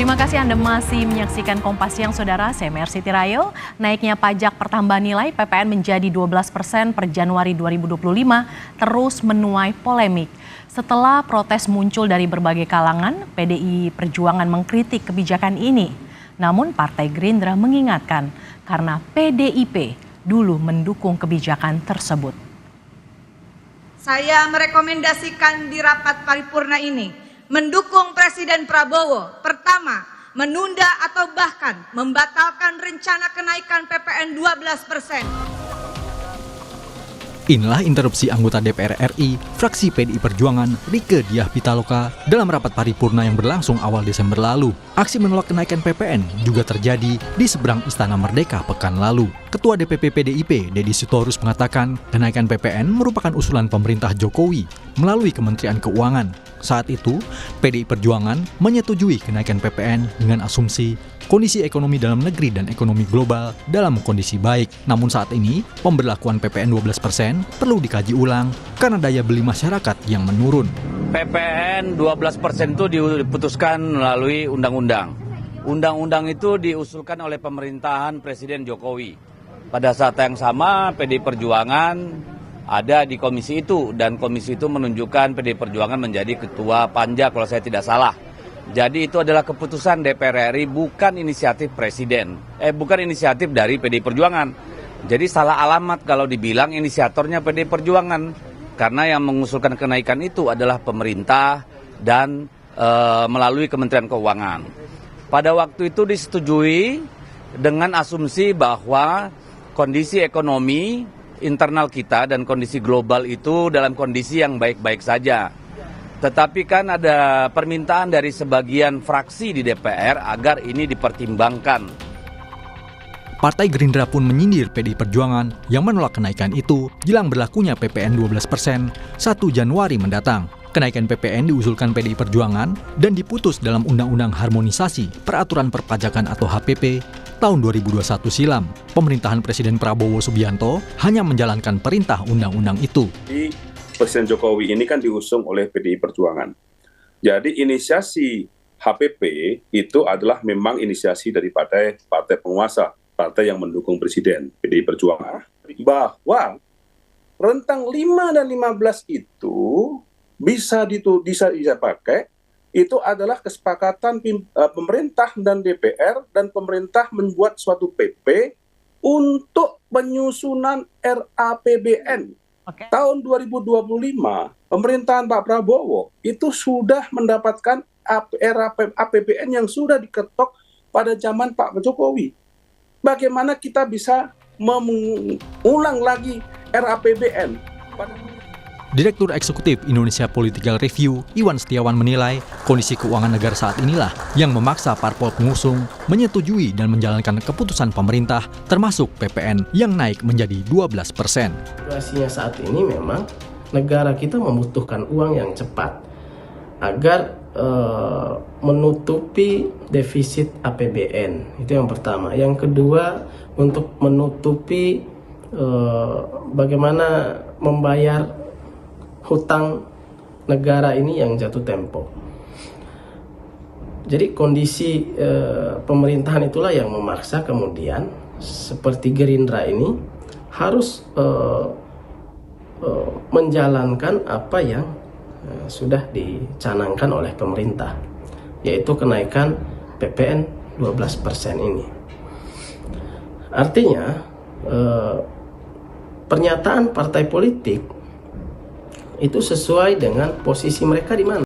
Terima kasih Anda masih menyaksikan Kompas Siang, Saudara. Saya Mercy Tirayo. Naiknya pajak pertambahan nilai PPN menjadi 12% per Januari 2025 terus menuai polemik. Setelah protes muncul dari berbagai kalangan, PDI Perjuangan mengkritik kebijakan ini. Namun Partai Gerindra mengingatkan karena PDIP dulu mendukung kebijakan tersebut. Saya merekomendasikan di rapat paripurna ini mendukung Presiden Prabowo. Pertama, menunda atau bahkan membatalkan rencana kenaikan PPN 12%. Inilah interupsi anggota DPR RI, fraksi PDI Perjuangan, Rieke Diah Pitaloka, dalam rapat paripurna yang berlangsung awal Desember lalu. Aksi menolak kenaikan PPN juga terjadi di seberang Istana Merdeka pekan lalu. Ketua DPP PDIP, Deddy Sitorus, mengatakan kenaikan PPN merupakan usulan pemerintah Jokowi melalui Kementerian Keuangan. Saat itu, PDI Perjuangan menyetujui kenaikan PPN dengan asumsi kondisi ekonomi dalam negeri dan ekonomi global dalam kondisi baik. Namun saat ini, pemberlakuan PPN 12% perlu dikaji ulang karena daya beli masyarakat yang menurun. PPN 12% itu diputuskan melalui undang-undang. Undang-undang itu diusulkan oleh pemerintahan Presiden Jokowi. Pada saat yang sama, PDI Perjuangan ada di komisi itu, dan komisi itu menunjukkan PDI Perjuangan menjadi ketua panja kalau saya tidak salah. Jadi itu adalah keputusan DPR RI, bukan inisiatif Presiden, bukan inisiatif dari PDI Perjuangan. Jadi salah alamat kalau dibilang inisiatornya PDI Perjuangan, karena yang mengusulkan kenaikan itu adalah pemerintah dan melalui Kementerian Keuangan. Pada waktu itu disetujui dengan asumsi bahwa kondisi ekonomi internal kita dan kondisi global itu dalam kondisi yang baik-baik saja. Tetapi kan ada permintaan dari sebagian fraksi di DPR agar ini dipertimbangkan. Partai Gerindra pun menyindir PDI Perjuangan yang menolak kenaikan itu jelang berlakunya PPN 12% 1 Januari mendatang. Kenaikan PPN diusulkan PDI Perjuangan dan diputus dalam Undang-Undang Harmonisasi Peraturan Perpajakan atau HPP tahun 2021 silam. Pemerintahan Presiden Prabowo Subianto hanya menjalankan perintah undang-undang itu. Presiden Jokowi ini kan diusung oleh PDI Perjuangan. Jadi inisiasi HPP itu adalah memang inisiasi dari partai penguasa, partai yang mendukung Presiden, PDI Perjuangan. Bahwa rentang 5 dan 15 itu bisa dipakai, itu adalah kesepakatan pemerintah dan DPR, dan pemerintah membuat suatu PP untuk penyusunan RAPBN. Tahun 2025, pemerintahan Pak Prabowo itu sudah mendapatkan APBN yang sudah diketok pada zaman Pak Jokowi. Bagaimana kita bisa mengulang lagi RAPBN? Direktur Eksekutif Indonesia Political Review, Iwan Setiawan, menilai kondisi keuangan negara saat inilah yang memaksa parpol pengusung menyetujui dan menjalankan keputusan pemerintah, termasuk PPN yang naik menjadi 12%. Situasinya saat ini memang negara kita membutuhkan uang yang cepat agar menutupi defisit APBN. Itu yang pertama. Yang kedua, untuk menutupi bagaimana membayar hutang negara ini yang jatuh tempo. Jadi kondisi pemerintahan itulah yang memaksa kemudian seperti Gerindra ini harus menjalankan apa yang sudah dicanangkan oleh pemerintah, yaitu kenaikan PPN 12% ini. Artinya pernyataan partai politik itu sesuai dengan posisi mereka di mana.